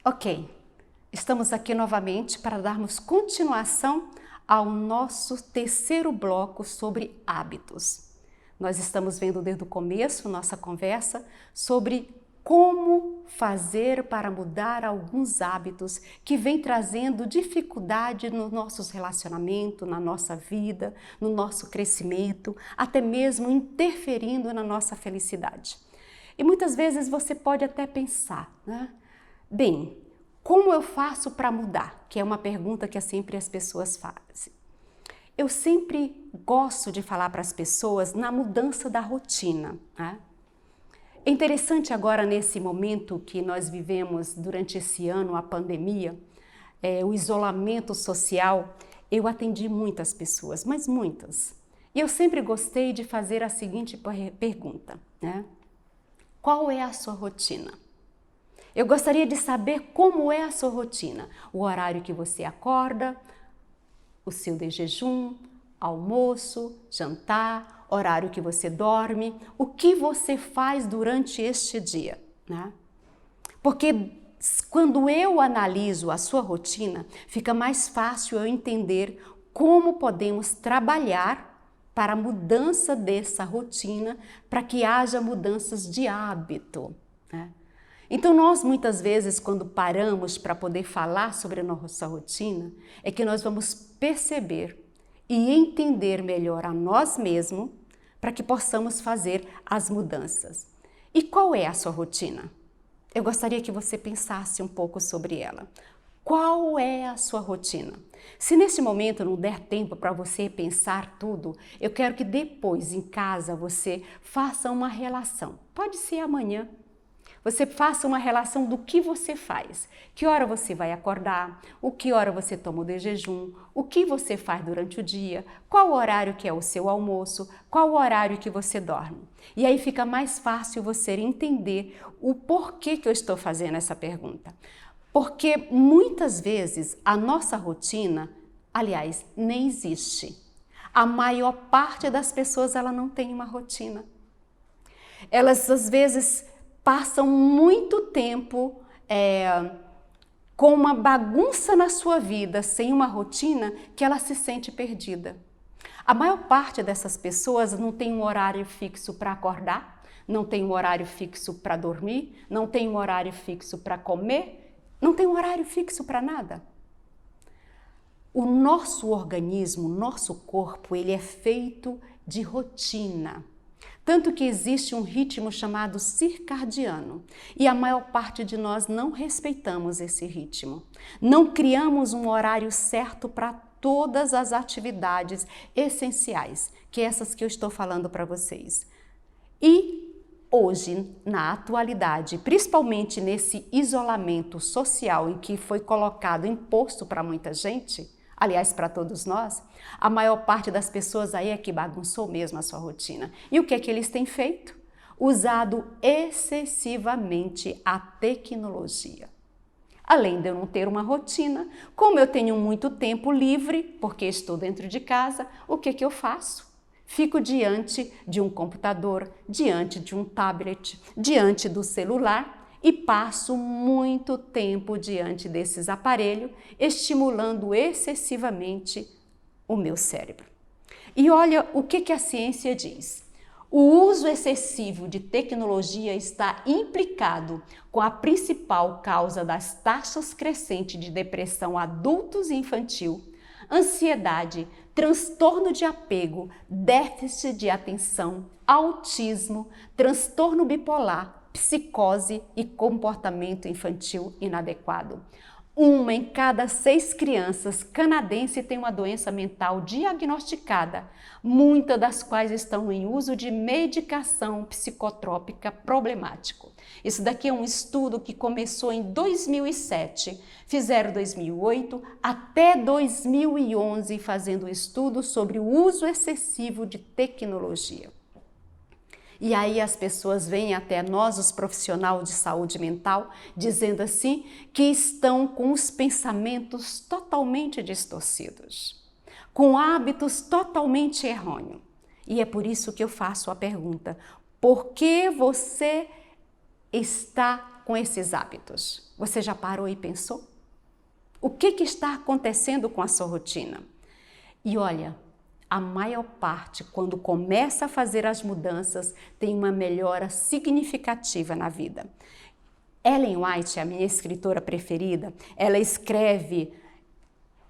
Ok, estamos aqui novamente para darmos continuação ao nosso terceiro bloco sobre hábitos. Nós estamos vendo desde o começo nossa conversa sobre como fazer para mudar alguns hábitos que vêm trazendo dificuldade nos nossos relacionamentos, na nossa vida, no nosso crescimento, até mesmo interferindo na nossa felicidade. E muitas vezes você pode até pensar, né? Bem, como eu faço para mudar? Que é uma pergunta que sempre as pessoas fazem. Eu sempre gosto de falar para as pessoas na mudança da rotina, né? É interessante agora nesse momento que nós vivemos durante esse ano, a pandemia, o isolamento social, eu atendi muitas pessoas, mas muitas. E eu sempre gostei de fazer a seguinte pergunta, né? Qual é a sua rotina? Eu gostaria de saber como é a sua rotina, o horário que você acorda, o seu de jejum, almoço, jantar, horário que você dorme, o que você faz durante este dia, né? Porque quando eu analiso a sua rotina, fica mais fácil eu entender como podemos trabalhar para a mudança dessa rotina, para que haja mudanças de hábito, né? Então nós muitas vezes quando paramos para poder falar sobre a nossa rotina, é que nós vamos perceber e entender melhor a nós mesmos para que possamos fazer as mudanças. E qual é a sua rotina? Eu gostaria que você pensasse um pouco sobre ela. Qual é a sua rotina? Se neste momento não der tempo para você pensar tudo, eu quero que depois em casa você faça uma relação. Pode ser amanhã. Você faça uma relação do que você faz. Que hora você vai acordar, o que hora você toma o de jejum, o que você faz durante o dia, qual horário que é o seu almoço, qual horário que você dorme. E aí fica mais fácil você entender o porquê que eu estou fazendo essa pergunta. Porque muitas vezes a nossa rotina, aliás, nem existe. A maior parte das pessoas ela não tem uma rotina. Elas às vezes passam muito tempo com uma bagunça na sua vida, sem uma rotina, que ela se sente perdida. A maior parte dessas pessoas não tem um horário fixo para acordar, não tem um horário fixo para dormir, não tem um horário fixo para comer, não tem um horário fixo para nada. O nosso organismo, nosso corpo, ele é feito de rotina. Tanto que existe um ritmo chamado circadiano e a maior parte de nós não respeitamos esse ritmo. Não criamos um horário certo para todas as atividades essenciais, que é essas que eu estou falando para vocês. E hoje, na atualidade, principalmente nesse isolamento social em que foi colocado, imposto para muita gente, aliás, para todos nós, a maior parte das pessoas aí é que bagunçou mesmo a sua rotina. E o que é que eles têm feito? Usado excessivamente a tecnologia. Além de eu não ter uma rotina, como eu tenho muito tempo livre, porque estou dentro de casa, o que é que eu faço? Fico diante de um computador, diante de um tablet, diante do celular, e passo muito tempo diante desses aparelhos, estimulando excessivamente o meu cérebro. E olha o que a ciência diz. O uso excessivo de tecnologia está implicado com a principal causa das taxas crescentes de depressão adultos e infantil, ansiedade, transtorno de apego, déficit de atenção, autismo, transtorno bipolar, psicose e comportamento infantil inadequado. 1 em cada 6 crianças canadenses tem uma doença mental diagnosticada, muitas das quais estão em uso de medicação psicotrópica problemático. Isso daqui é um estudo que começou em 2007, fizeram 2008 até 2011 fazendo estudo sobre o uso excessivo de tecnologia. E aí as pessoas vêm até nós, os profissionais de saúde mental, dizendo assim que estão com os pensamentos totalmente distorcidos, com hábitos totalmente errôneos. E é por isso que eu faço a pergunta: por que você está com esses hábitos? Você já parou e pensou? O que está acontecendo com a sua rotina? E olha, a maior parte, quando começa a fazer as mudanças, tem uma melhora significativa na vida. Ellen White, a minha escritora preferida, ela escreve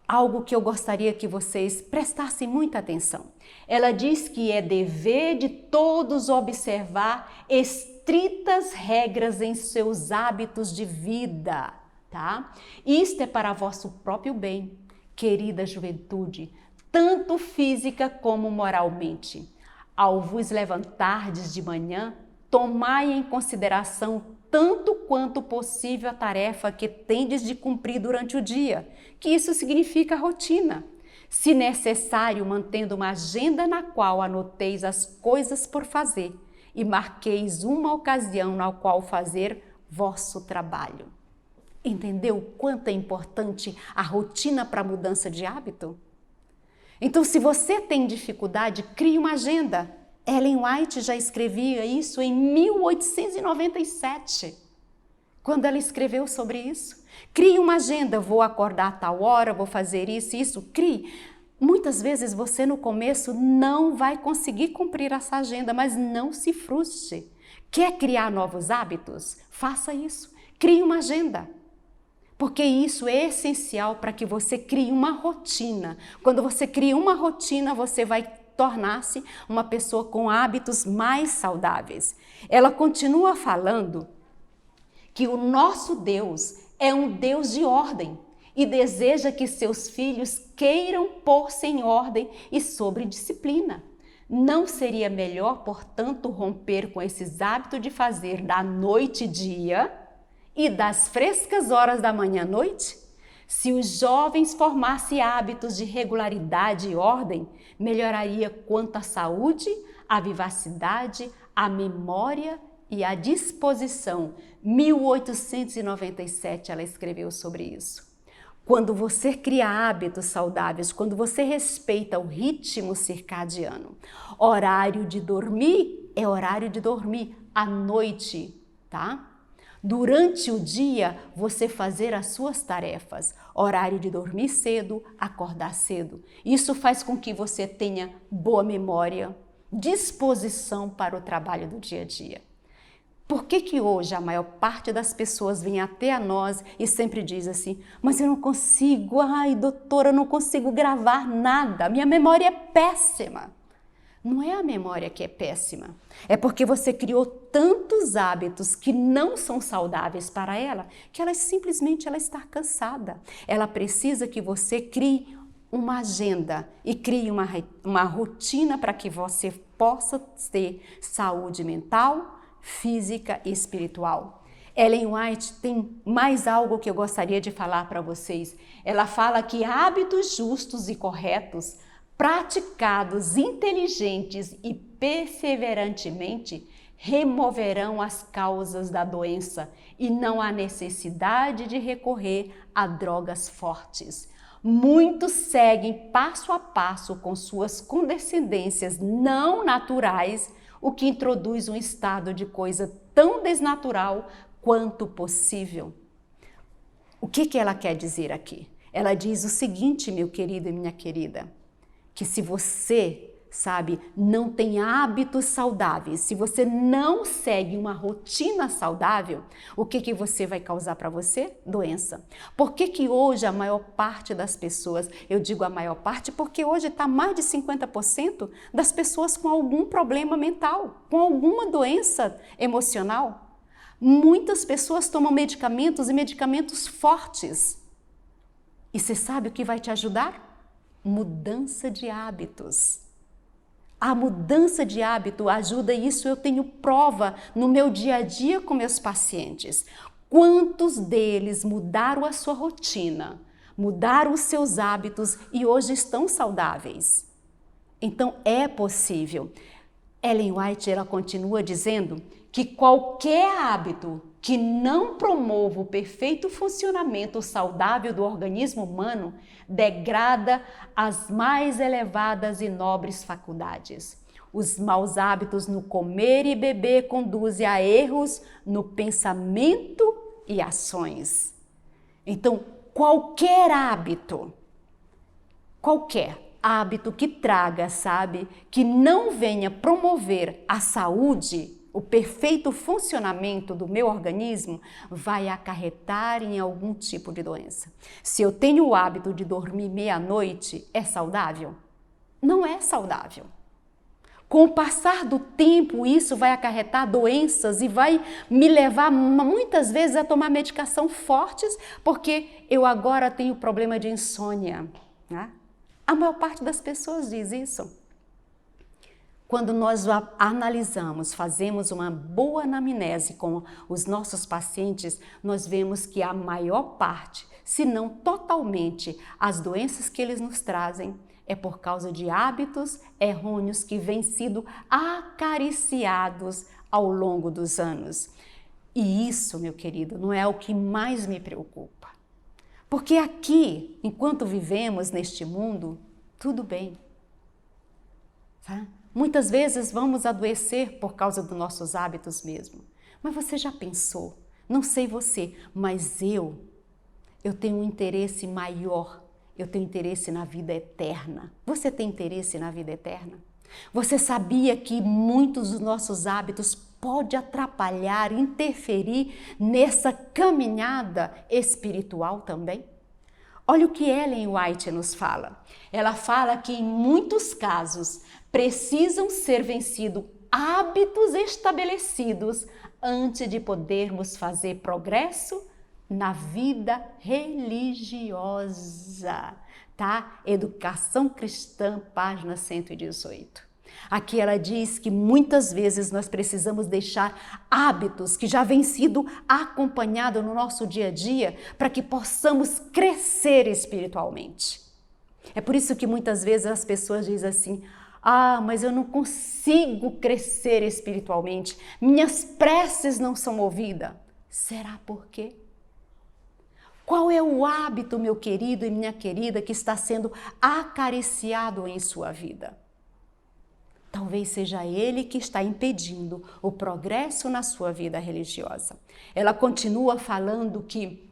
algo que eu gostaria que vocês prestassem muita atenção. Ela diz que é dever de todos observar estritas regras em seus hábitos de vida, tá? Isto é para vosso próprio bem, querida juventude, tanto física como moralmente. Ao vos levantardes de manhã, tomai em consideração tanto quanto possível a tarefa que tendes de cumprir durante o dia, que isso significa rotina. Se necessário, mantendo uma agenda na qual anoteis as coisas por fazer e marqueis uma ocasião na qual fazer vosso trabalho. Entendeu o quanto é importante a rotina para a mudança de hábito? Então, se você tem dificuldade, crie uma agenda. Ellen White já escrevia isso em 1897, quando ela escreveu sobre isso. Crie uma agenda, vou acordar a tal hora, vou fazer isso, crie. Muitas vezes você no começo não vai conseguir cumprir essa agenda, mas não se frustre. Quer criar novos hábitos? Faça isso. Crie uma agenda. Porque isso é essencial para que você crie uma rotina. Quando você cria uma rotina, você vai tornar-se uma pessoa com hábitos mais saudáveis. Ela continua falando que o nosso Deus é um Deus de ordem e deseja que seus filhos queiram pôr-se em ordem e sobre disciplina. Não seria melhor, portanto, romper com esses hábitos de fazer da noite dia e das frescas horas da manhã à noite? Se os jovens formassem hábitos de regularidade e ordem, melhoraria quanto à saúde, à vivacidade, à memória e à disposição. 1897 ela escreveu sobre isso. Quando você cria hábitos saudáveis, quando você respeita o ritmo circadiano, horário de dormir é horário de dormir à noite, tá? Durante o dia, você fazer as suas tarefas, horário de dormir cedo, acordar cedo. Isso faz com que você tenha boa memória, disposição para o trabalho do dia a dia. Por que hoje a maior parte das pessoas vem até a nós e sempre diz assim, mas eu não consigo, ai doutora, eu não consigo gravar nada, minha memória é péssima. Não é a memória que é péssima, é porque você criou tantos hábitos que não são saudáveis para ela, que ela simplesmente está cansada. Ela precisa que você crie uma agenda e crie uma rotina para que você possa ter saúde mental, física e espiritual. Ellen White tem mais algo que eu gostaria de falar para vocês. Ela fala que hábitos justos e corretos, praticados inteligentes e perseverantemente, removerão as causas da doença e não há necessidade de recorrer a drogas fortes. Muitos seguem passo a passo com suas condescendências não naturais, o que introduz um estado de coisa tão desnatural quanto possível. O que ela quer dizer aqui? Ela diz o seguinte, meu querido e minha querida, que se você, não tem hábitos saudáveis, se você não segue uma rotina saudável, o que você vai causar para você? Doença. Por que hoje a maior parte das pessoas, eu digo a maior parte porque hoje está mais de 50% das pessoas com algum problema mental, com alguma doença emocional. Muitas pessoas tomam medicamentos e medicamentos fortes. E você sabe o que vai te ajudar? Mudança de hábitos. A mudança de hábito ajuda isso, eu tenho prova no meu dia a dia com meus pacientes. Quantos deles mudaram a sua rotina, mudaram os seus hábitos e hoje estão saudáveis? Então é possível. Ellen White, ela continua dizendo que qualquer hábito que não promova o perfeito funcionamento saudável do organismo humano degrada as mais elevadas e nobres faculdades. Os maus hábitos no comer e beber conduzem a erros no pensamento e ações. Então, qualquer hábito que traga, sabe, que não venha promover a saúde, o perfeito funcionamento do meu organismo, vai acarretar em algum tipo de doença. Se eu tenho o hábito de dormir meia-noite, é saudável? Não é saudável. Com o passar do tempo, isso vai acarretar doenças e vai me levar muitas vezes a tomar medicação fortes, porque eu agora tenho problema de insônia, né? A maior parte das pessoas diz isso. Quando nós analisamos, fazemos uma boa anamnese com os nossos pacientes, nós vemos que a maior parte, se não totalmente, as doenças que eles nos trazem é por causa de hábitos errôneos que vêm sido acariciados ao longo dos anos. E isso, meu querido, não é o que mais me preocupa. Porque aqui, enquanto vivemos neste mundo, tudo bem. Tá? Muitas vezes vamos adoecer por causa dos nossos hábitos mesmo. Mas você já pensou? Não sei você, mas eu tenho um interesse maior. Eu tenho interesse na vida eterna. Você tem interesse na vida eterna? Você sabia que muitos dos nossos hábitos podem atrapalhar, interferir nessa caminhada espiritual também? Olha o que Ellen White nos fala. Ela fala que em muitos casos precisam ser vencidos hábitos estabelecidos antes de podermos fazer progresso na vida religiosa, tá? Educação Cristã, página 118. Aqui ela diz que muitas vezes nós precisamos deixar hábitos que já vêm sido acompanhados no nosso dia a dia para que possamos crescer espiritualmente. É por isso que muitas vezes as pessoas dizem assim: ah, mas eu não consigo crescer espiritualmente, minhas preces não são ouvidas. Será por quê? Qual é o hábito, meu querido e minha querida, que está sendo acariciado em sua vida? Talvez seja ele que está impedindo o progresso na sua vida religiosa. Ela continua falando que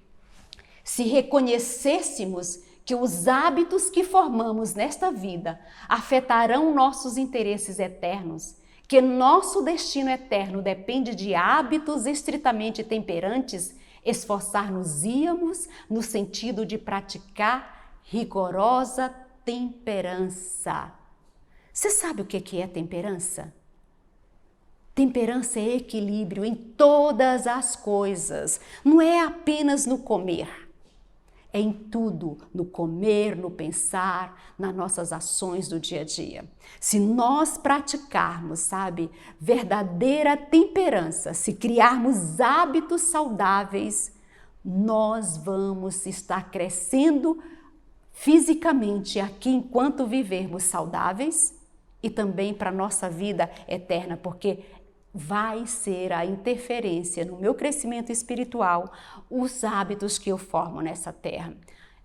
se reconhecêssemos que os hábitos que formamos nesta vida afetarão nossos interesses eternos, que nosso destino eterno depende de hábitos estritamente temperantes, esforçar-nos-íamos no sentido de praticar rigorosa temperança. Você sabe o que é temperança? Temperança é equilíbrio em todas as coisas, não é apenas no comer. É em tudo, no comer, no pensar, nas nossas ações do dia a dia. Se nós praticarmos, sabe, verdadeira temperança, se criarmos hábitos saudáveis, nós vamos estar crescendo fisicamente aqui enquanto vivermos saudáveis e também para a nossa vida eterna, porque vai ser a interferência no meu crescimento espiritual, os hábitos que eu formo nessa terra.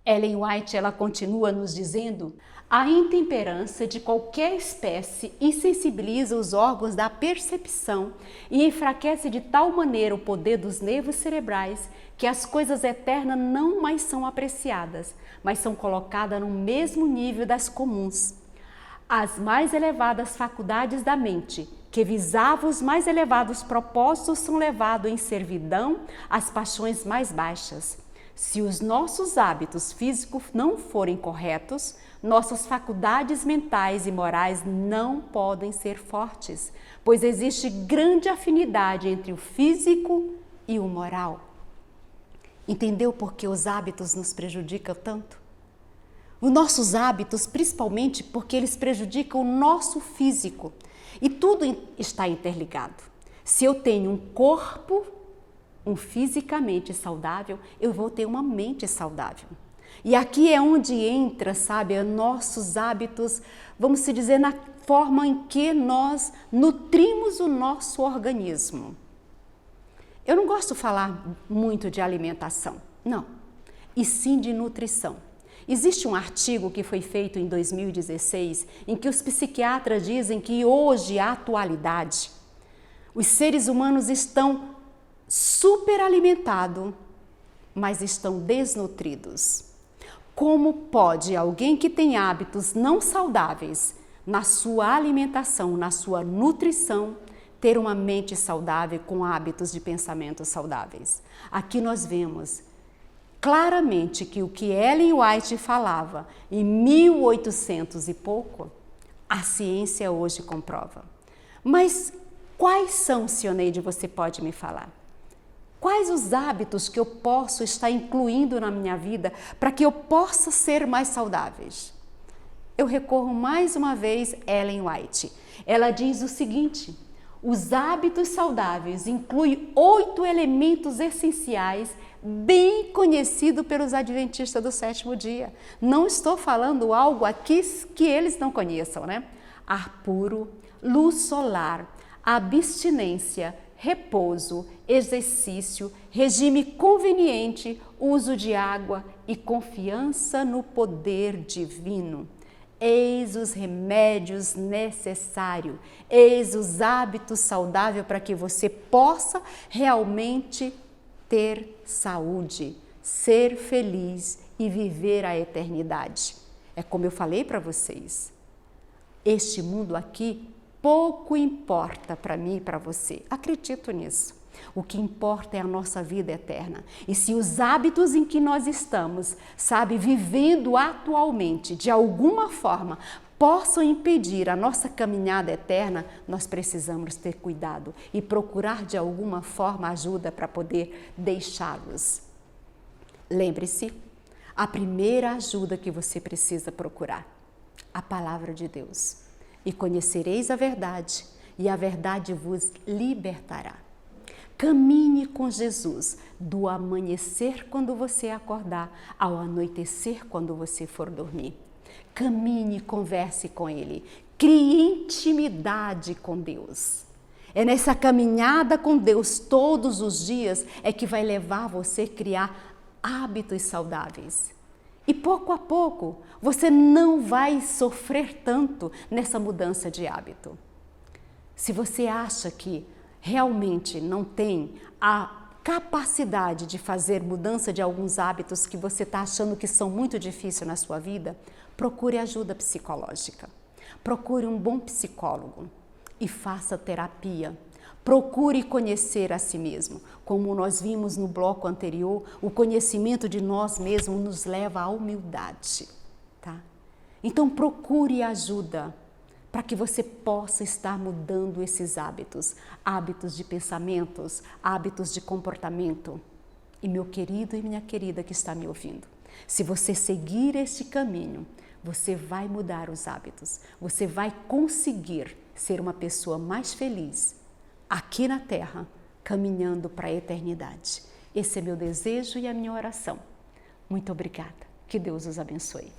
Ellen White, ela continua nos dizendo: a intemperança de qualquer espécie insensibiliza os órgãos da percepção e enfraquece de tal maneira o poder dos nervos cerebrais que as coisas eternas não mais são apreciadas, mas são colocadas no mesmo nível das comuns. As mais elevadas faculdades da mente, que visavam os mais elevados propósitos, são levados em servidão às paixões mais baixas. Se os nossos hábitos físicos não forem corretos, nossas faculdades mentais e morais não podem ser fortes, pois existe grande afinidade entre o físico e o moral. Entendeu por que os hábitos nos prejudicam tanto? Os nossos hábitos, principalmente porque eles prejudicam o nosso físico. E tudo está interligado. Se eu tenho um corpo, fisicamente saudável, eu vou ter uma mente saudável. E aqui é onde entra, sabe, nossos hábitos, vamos se dizer, na forma em que nós nutrimos o nosso organismo. Eu não gosto de falar muito de alimentação, não, e sim de nutrição. Existe um artigo que foi feito em 2016 em que os psiquiatras dizem que hoje, à atualidade, os seres humanos estão superalimentados, mas estão desnutridos. Como pode alguém que tem hábitos não saudáveis na sua alimentação, na sua nutrição, ter uma mente saudável com hábitos de pensamento saudáveis? Aqui nós vemos claramente que o que Ellen White falava em 1800 e pouco, a ciência hoje comprova. Mas quais são, Sioneide, você pode me falar? Quais os hábitos que eu posso estar incluindo na minha vida para que eu possa ser mais saudáveis? Eu recorro mais uma vez a Ellen White. Ela diz o seguinte: os hábitos saudáveis incluem 8 elementos essenciais bem conhecido pelos adventistas do 7º dia. Não estou falando algo aqui que eles não conheçam, né? Ar puro, luz solar, abstinência, repouso, exercício, regime conveniente, uso de água e confiança no poder divino. Eis os remédios necessários, eis os hábitos saudáveis para que você possa realmente ter saúde, ser feliz e viver a eternidade. É como eu falei para vocês, este mundo aqui pouco importa para mim e para você. Acredito nisso. O que importa é a nossa vida eterna. E se os hábitos em que nós estamos, vivendo atualmente, de alguma forma, possam impedir a nossa caminhada eterna, nós precisamos ter cuidado e procurar de alguma forma ajuda para poder deixá-los. Lembre-se, a primeira ajuda que você precisa procurar, a palavra de Deus. E conhecereis a verdade, e a verdade vos libertará. Caminhe com Jesus do amanhecer quando você acordar ao anoitecer quando você for dormir. Caminhe e converse com Ele. Crie intimidade com Deus. É nessa caminhada com Deus todos os dias é que vai levar você a criar hábitos saudáveis. E pouco a pouco você não vai sofrer tanto nessa mudança de hábito. Se você acha que realmente não tem a capacidade de fazer mudança de alguns hábitos que você está achando que são muito difíceis na sua vida, procure ajuda psicológica. Procure um bom psicólogo e faça terapia. Procure conhecer a si mesmo. Como nós vimos no bloco anterior, o conhecimento de nós mesmos nos leva à humildade, tá? Então procure ajuda para que você possa estar mudando esses hábitos, hábitos de pensamentos, hábitos de comportamento. E meu querido e minha querida que está me ouvindo, se você seguir este caminho, você vai mudar os hábitos, você vai conseguir ser uma pessoa mais feliz aqui na Terra, caminhando para a eternidade. Esse é meu desejo e a minha oração. Muito obrigada. Que Deus os abençoe.